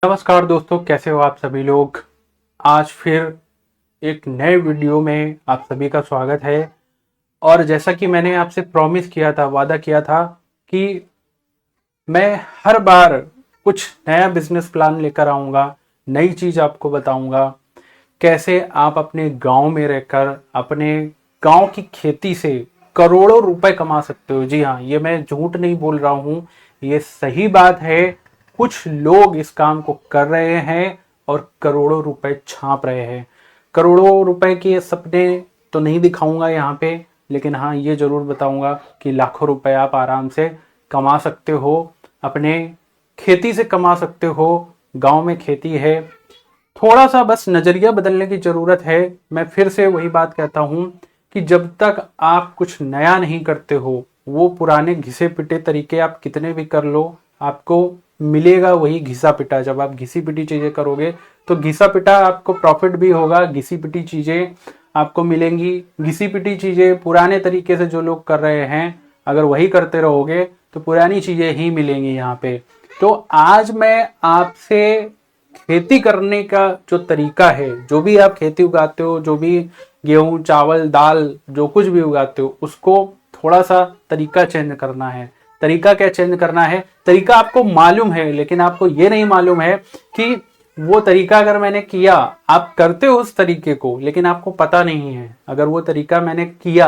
नमस्कार दोस्तों, कैसे हो आप सभी लोग। आज फिर एक नए वीडियो में आप सभी का स्वागत है। और जैसा कि मैंने आपसे प्रॉमिस किया था, वादा किया था कि मैं हर बार कुछ नया बिजनेस प्लान लेकर आऊँगा, नई चीज़ आपको बताऊँगा, कैसे आप अपने गांव में रहकर अपने गांव की खेती से करोड़ों रुपए कमा सकते हो। जी हाँ, ये मैं झूठ नहीं बोल रहा हूँ, ये सही बात है। कुछ लोग इस काम को कर रहे हैं और करोड़ों रुपए छाप रहे हैं। करोड़ों रुपए के सपने तो नहीं दिखाऊंगा यहाँ पे, लेकिन हाँ ये जरूर बताऊंगा कि लाखों रुपए आप आराम से कमा सकते हो, अपने खेती से कमा सकते हो। गांव में खेती है, थोड़ा सा बस नजरिया बदलने की जरूरत है। मैं फिर से वही बात कहता हूं कि जब तक आप कुछ नया नहीं करते हो, वो पुराने घिसे पिटे तरीके आप कितने भी कर लो, आपको मिलेगा वही घिसा पिटा। जब आप घिसी पिटी चीजें करोगे तो घिसा पिटा आपको प्रॉफिट भी होगा, घिसी पिटी चीजें आपको मिलेंगी। घिसी पिटी चीजें पुराने तरीके से जो लोग कर रहे हैं, अगर वही करते रहोगे तो पुरानी चीजें ही मिलेंगी यहाँ पे। तो आज मैं आपसे खेती करने का जो तरीका है, जो भी आप खेती उगाते हो, जो भी गेहूं चावल दाल जो कुछ भी उगाते हो, उसको थोड़ा सा तरीका चेंज करना है। तरीका क्या चेंज करना है? तरीका आपको मालूम है, लेकिन आपको ये नहीं मालूम है कि वो तरीका अगर मैंने किया, आप करते हो उस तरीके को, लेकिन आपको पता नहीं है अगर वो तरीका मैंने किया,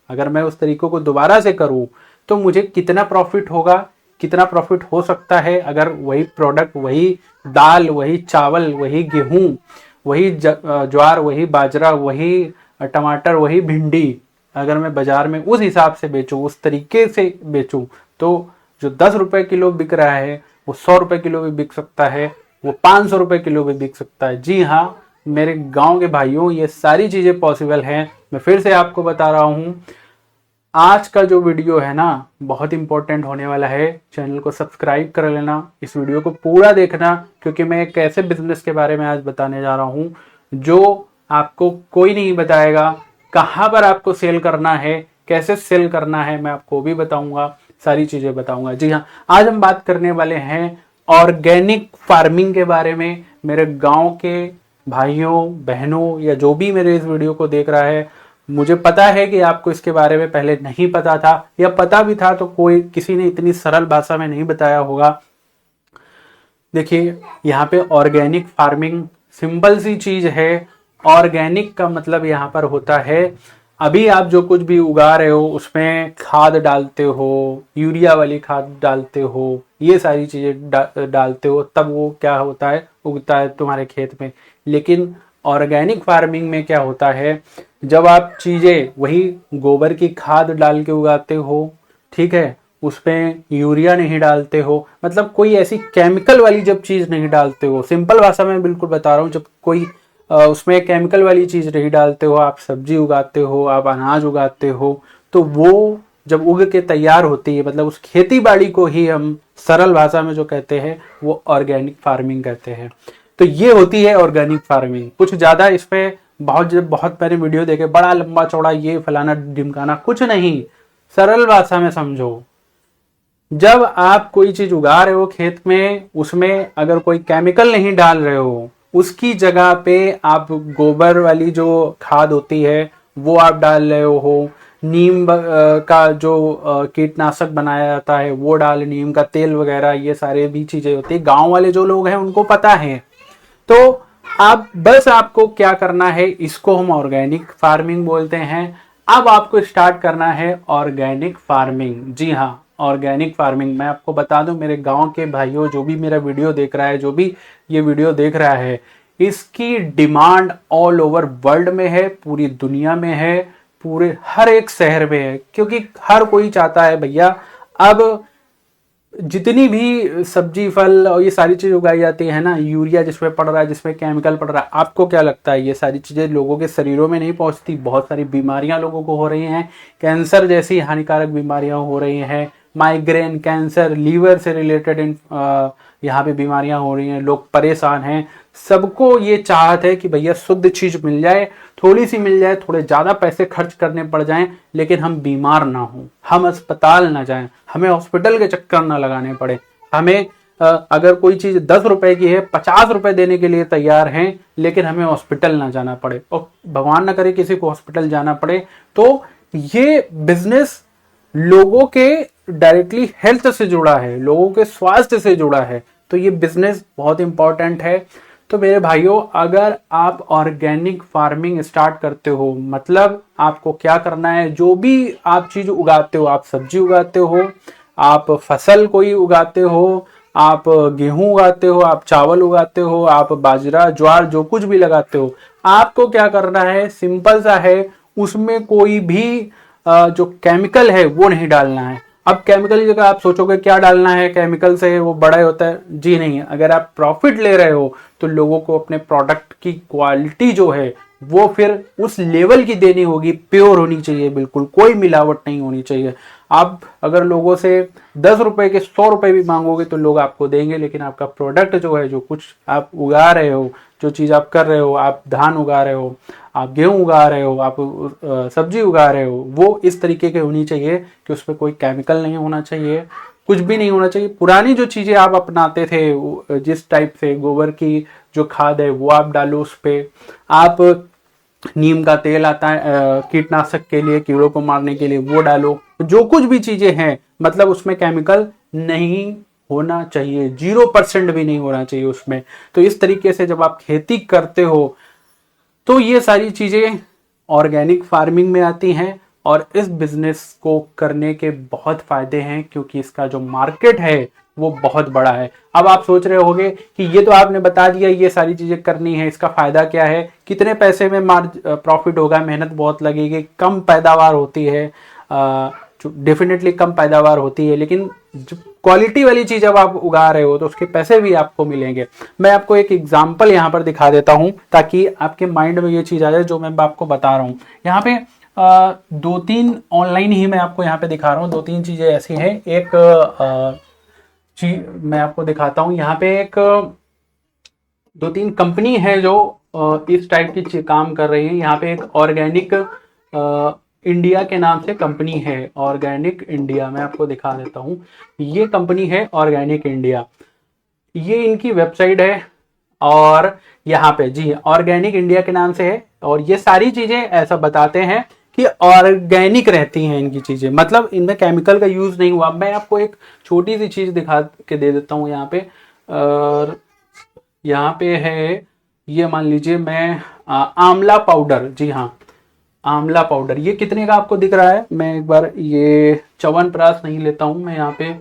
अगर मैं उस तरीकों को दोबारा से करूं तो मुझे कितना प्रॉफिट होगा, कितना प्रॉफिट हो सकता है। अगर वही प्रोडक्ट, वही दाल, वही चावल, वही गेहूं, वही ज्वार, वही बाजरा, वही टमाटर, वही भिंडी, अगर मैं बाजार में उस हिसाब से बेचूं, उस तरीके से बेचूं, तो जो 10 रुपए किलो बिक रहा है वो 100 रुपए किलो भी बिक सकता है, वो 500 रुपए किलो भी बिक सकता है। जी हाँ मेरे गांव के भाइयों, ये सारी चीजें पॉसिबल हैं। मैं फिर से आपको बता रहा हूं, आज का जो वीडियो है ना, बहुत इंपॉर्टेंट होने वाला है। चैनल को सब्सक्राइब कर लेना, इस वीडियो को पूरा देखना, क्योंकि मैं एक ऐसे बिजनेस के बारे में आज बताने जा रहा हूं जो आपको कोई नहीं बताएगा। कहाँ पर आपको सेल करना है, कैसे सेल करना है, मैं आपको भी बताऊंगा, सारी चीजें बताऊंगा। जी हाँ, आज हम बात करने वाले हैं ऑर्गेनिक फार्मिंग के बारे में। मेरे गांव के भाइयों बहनों या जो भी मेरे इस वीडियो को देख रहा है, मुझे पता है कि आपको इसके बारे में पहले नहीं पता था, या पता भी था तो कोई किसी ने इतनी सरल भाषा में नहीं बताया होगा। देखिए, यहाँ पे ऑर्गेनिक फार्मिंग सिंपल सी चीज है। ऑर्गेनिक का मतलब यहाँ पर होता है, अभी आप जो कुछ भी उगा रहे हो उसमें खाद डालते हो, यूरिया वाली खाद डालते हो, ये सारी चीजें डालते हो, तब वो क्या होता है, उगता है तुम्हारे खेत में। लेकिन ऑर्गेनिक फार्मिंग में क्या होता है, जब आप चीजें वही गोबर की खाद डाल के उगाते हो, ठीक है, उसमें यूरिया नहीं डालते हो, मतलब कोई ऐसी केमिकल वाली जब चीज नहीं डालते हो, सिंपल भाषा में बिल्कुल बता रहा हूँ, जब कोई उसमें केमिकल वाली चीज नहीं डालते हो, आप सब्जी उगाते हो, आप अनाज उगाते हो, तो वो जब उग के तैयार होती है, मतलब उस खेती बाड़ी को ही हम सरल भाषा में जो कहते हैं वो ऑर्गेनिक फार्मिंग कहते हैं। तो ये होती है ऑर्गेनिक फार्मिंग। कुछ ज्यादा इसमें बहुत बहुत मैंने वीडियो देखे, बड़ा लंबा चौड़ा ये फलाना ढिमकाना कुछ नहीं, सरल भाषा में समझो। जब आप कोई चीज उगा रहे हो खेत में, उसमें अगर कोई केमिकल नहीं डाल रहे हो, उसकी जगह पे आप गोबर वाली जो खाद होती है वो आप डाल रहे हो, नीम का जो कीटनाशक बनाया जाता है वो डाल, नीम का तेल वगैरह, ये सारे भी चीजें होती है। गांव वाले जो लोग हैं उनको पता है। तो आप बस, आपको क्या करना है, इसको हम ऑर्गेनिक फार्मिंग बोलते हैं। अब आपको स्टार्ट करना है ऑर्गेनिक फार्मिंग। जी हाँ, ऑर्गेनिक फार्मिंग मैं आपको बता दूं, मेरे गांव के भाइयों, जो भी मेरा वीडियो देख रहा है, जो भी ये वीडियो देख रहा है, इसकी डिमांड ऑल ओवर वर्ल्ड में है, पूरी दुनिया में है, पूरे हर एक शहर में है, क्योंकि हर कोई चाहता है भैया, अब जितनी भी सब्जी फल और ये सारी चीज उगाई जाती है ना, यूरिया जिसमें पड़ रहा है, जिसमें केमिकल पड़ रहा है, आपको क्या लगता है ये सारी चीजें लोगों के शरीरों में नहीं पहुंचती? बहुत सारी बीमारियां लोगों को हो रही हैं, कैंसर जैसी हानिकारक बीमारियां हो रही हैं, माइग्रेन, कैंसर, लीवर से रिलेटेड यहाँ पे बीमारियां हो रही हैं, लोग परेशान हैं। सबको ये चाहत है कि भैया शुद्ध चीज मिल जाए, थोड़ी सी मिल जाए, थोड़े ज्यादा पैसे खर्च करने पड़ जाएं, लेकिन हम बीमार ना हो, हम अस्पताल ना जाएं, हमें हॉस्पिटल के चक्कर ना लगाने पड़े, हमें अगर कोई चीज 10 रुपए की है, 50 रुपए देने के लिए तैयार हैं, लेकिन हमें हॉस्पिटल ना जाना पड़े और भगवान ना करे किसी को हॉस्पिटल जाना पड़े, तो ये बिजनेस लोगों के डायरेक्टली हेल्थ से जुड़ा है, लोगों के स्वास्थ्य से जुड़ा है, तो ये बिजनेस बहुत इंपॉर्टेंट है। तो मेरे भाइयों, अगर आप ऑर्गेनिक फार्मिंग स्टार्ट करते हो, मतलब आपको क्या करना है, जो भी आप चीज उगाते हो, आप सब्जी उगाते हो, आप फसल कोई उगाते हो, आप गेहूं उगाते हो, आप चावल उगाते हो, आप बाजरा ज्वार जो कुछ भी लगाते हो, आपको क्या करना है, सिंपल सा है, उसमें कोई भी जो केमिकल है वो नहीं डालना है। अब केमिकल की जगह आप सोचोगे क्या डालना है, केमिकल से वो बड़ा होता है, जी नहीं। अगर आप प्रॉफिट ले रहे हो तो लोगों को अपने प्रोडक्ट की क्वालिटी जो है वो फिर उस लेवल की देनी होगी, प्योर होनी चाहिए, बिल्कुल कोई मिलावट नहीं होनी चाहिए। आप अगर लोगों से 10 रुपए के 100 रुपए भी मांगोगे तो लोग आपको देंगे, लेकिन आपका प्रोडक्ट जो है, जो कुछ आप उगा रहे हो, जो चीज आप कर रहे हो, आप धान उगा रहे हो, आप गेहूं उगा रहे हो, आप सब्जी उगा रहे हो, वो इस तरीके की होनी चाहिए कि उस पर कोई केमिकल नहीं होना चाहिए, कुछ भी नहीं होना चाहिए। पुरानी जो चीजें आप अपनाते थे, जिस टाइप से गोबर की जो खाद है वो आप डालो उस पे, आप नीम का तेल आता है कीटनाशक के लिए, कीड़ों को मारने के लिए, वो डालो। जो कुछ भी चीजें हैं, मतलब उसमें केमिकल नहीं होना चाहिए, 0% भी नहीं होना चाहिए उसमें। तो इस तरीके से जब आप खेती करते हो तो ये सारी चीजें ऑर्गेनिक फार्मिंग में आती हैं, और इस बिजनेस को करने के बहुत फायदे हैं, क्योंकि इसका जो मार्केट है वो बहुत बड़ा है। अब आप सोच रहे होंगे कि ये तो आपने बता दिया, ये सारी चीजें करनी है, इसका फायदा क्या है, कितने पैसे में प्रॉफिट होगा, मेहनत बहुत लगेगी, कम पैदावार होती है, डेफिनेटली कम पैदावार होती है, लेकिन क्वालिटी वाली चीज जब आप उगा रहे हो तो उसके पैसे भी आपको मिलेंगे। मैं आपको एक एग्जांपल यहाँ पर दिखा देता हूँ ताकि आपके माइंड में ये चीज आ जाए जो मैं आपको बता रहा हूँ। यहाँ पे दो तीन ऑनलाइन ही मैं आपको यहाँ पे दिखा रहा हूँ, दो तीन चीजें ऐसी हैं। एक चीज मैं आपको दिखाता हूँ, यहाँ पे एक दो तीन कंपनी है जो इस टाइप की काम कर रही है। यहाँ पे एक ऑर्गेनिक इंडिया के नाम से कंपनी है, ऑर्गेनिक इंडिया, मैं आपको दिखा देता हूँ। ये कंपनी है ऑर्गेनिक इंडिया, ये इनकी वेबसाइट है, और यहाँ पे जी ऑर्गेनिक इंडिया के नाम से है, और ये सारी चीजें ऐसा बताते हैं कि ऑर्गेनिक रहती हैं इनकी चीजें, मतलब इनमें केमिकल का यूज नहीं हुआ। मैं आपको एक छोटी सी चीज दिखा के दे देता हूँ यहाँ पे, और यहाँ पे है, ये मान लीजिए मैं आंवला पाउडर, जी हाँ आंवला पाउडर, ये कितने का आपको दिख रहा है, मैं एक बार ये च्यवनप्राश नहीं लेता हूँ, मैं यहाँ पे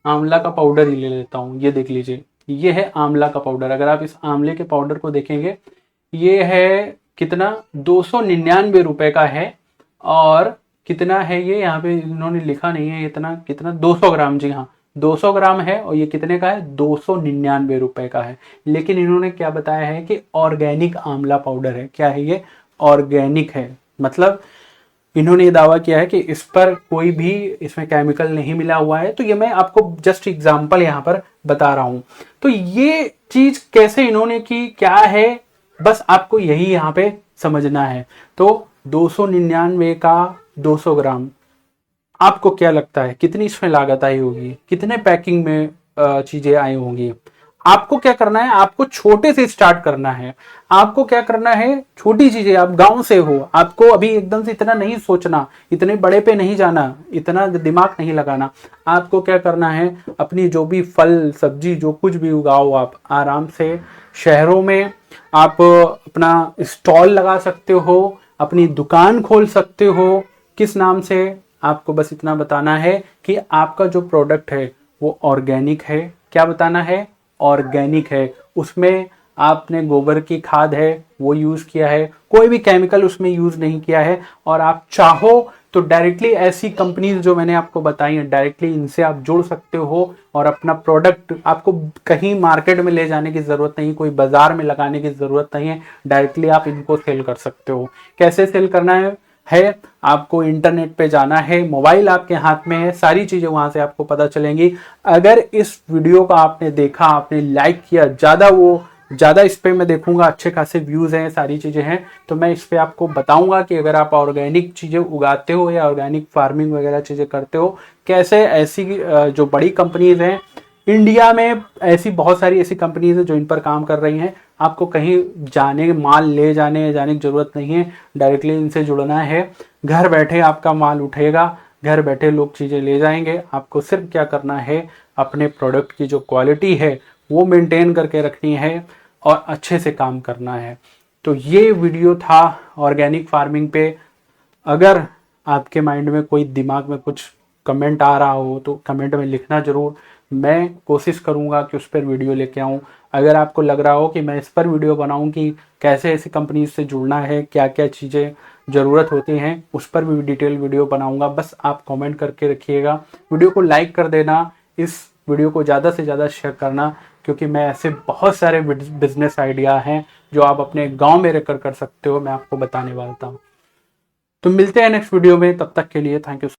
आंवला का पाउडर ही ले लेता हूँ। ये देख लीजिए, ये है आंवला का पाउडर। अगर आप इस आंवले के पाउडर को देखेंगे, ये है कितना, 299 रुपए का है। और कितना है ये, यहाँ पे इन्होंने लिखा नहीं है इतना, कितना 200 ग्राम, जी हाँ 200 ग्राम है, और ये कितने का है, 299 रुपए का है। लेकिन इन्होंने क्या बताया है कि ऑर्गेनिक आंवला पाउडर है। क्या है ये, ऑर्गेनिक है, मतलब इन्होंने ये दावा किया है कि इस पर कोई भी इसमें केमिकल नहीं मिला हुआ है। तो ये मैं आपको जस्ट एग्जांपल यहाँ पर बता रहा हूं। तो ये चीज कैसे इन्होंने की, क्या है, बस आपको यही यहाँ पे समझना है। तो 299 का 200 ग्राम, आपको क्या लगता है कितनी इसमें लागत आई होगी, कितने पैकिंग में चीजें आई होंगी। आपको क्या करना है, आपको छोटे से स्टार्ट करना है। आपको क्या करना है, छोटी चीजें, आप गांव से हो, आपको अभी एकदम से इतना नहीं सोचना, इतने बड़े पे नहीं जाना, इतना दिमाग नहीं लगाना। आपको क्या करना है, अपनी जो भी फल सब्जी जो कुछ भी उगाओ, आप आराम से शहरों में आप अपना स्टॉल लगा सकते हो, अपनी दुकान खोल सकते हो। किस नाम से, आपको बस इतना बताना है कि आपका जो प्रोडक्ट है वो ऑर्गेनिक है। क्या बताना है, ऑर्गेनिक है, उसमें आपने गोबर की खाद है वो यूज किया है, कोई भी केमिकल उसमें यूज नहीं किया है। और आप चाहो तो डायरेक्टली ऐसी कंपनीज जो मैंने आपको बताई है, डायरेक्टली इनसे आप जुड़ सकते हो, और अपना प्रोडक्ट, आपको कहीं मार्केट में ले जाने की जरूरत नहीं, कोई बाजार में लगाने की जरूरत नहीं है, डायरेक्टली आप इनको सेल कर सकते हो। कैसे सेल करना है, आपको इंटरनेट पे जाना है, मोबाइल आपके हाथ में है, सारी चीजें वहां से आपको पता चलेंगी। अगर इस वीडियो को आपने देखा, आपने लाइक किया, ज्यादा इस पे मैं देखूंगा, अच्छे खासे व्यूज हैं, सारी चीजें हैं, तो मैं इस पे आपको बताऊंगा कि अगर आप ऑर्गेनिक चीजें उगाते हो या ऑर्गेनिक फार्मिंग वगैरह चीजें करते हो, कैसे ऐसी जो बड़ी कंपनीज हैं इंडिया में ऐसी बहुत सारी ऐसी कंपनीज है जो इन पर काम कर रही हैं। आपको कहीं जाने, माल ले जाने जाने की जरूरत नहीं है, डायरेक्टली इनसे जुड़ना है। घर बैठे आपका माल उठेगा, घर बैठे लोग चीज़ें ले जाएंगे। आपको सिर्फ क्या करना है, अपने प्रोडक्ट की जो क्वालिटी है वो मेंटेन करके रखनी है और अच्छे से काम करना है। तो ये वीडियो था ऑर्गेनिक फार्मिंग पे। अगर आपके माइंड में कोई, दिमाग में कुछ कमेंट आ रहा हो तो कमेंट में लिखना ज़रूर। मैं कोशिश करूंगा कि उस पर वीडियो लेके आऊं। अगर आपको लग रहा हो कि मैं इस पर वीडियो बनाऊं कि कैसे ऐसी कंपनी से जुड़ना है, क्या क्या चीज़ें ज़रूरत होती हैं, उस पर भी डिटेल वीडियो बनाऊंगा। बस आप कमेंट करके रखिएगा, वीडियो को लाइक कर देना, इस वीडियो को ज़्यादा से ज़्यादा शेयर करना, क्योंकि मैं ऐसे बहुत सारे बिजनेस आइडिया हैं जो आप अपने गाँव में रहकर कर सकते हो, मैं आपको बताने वाला हूँ। तो मिलते हैं नेक्स्ट वीडियो में, तब तक के लिए थैंक यू।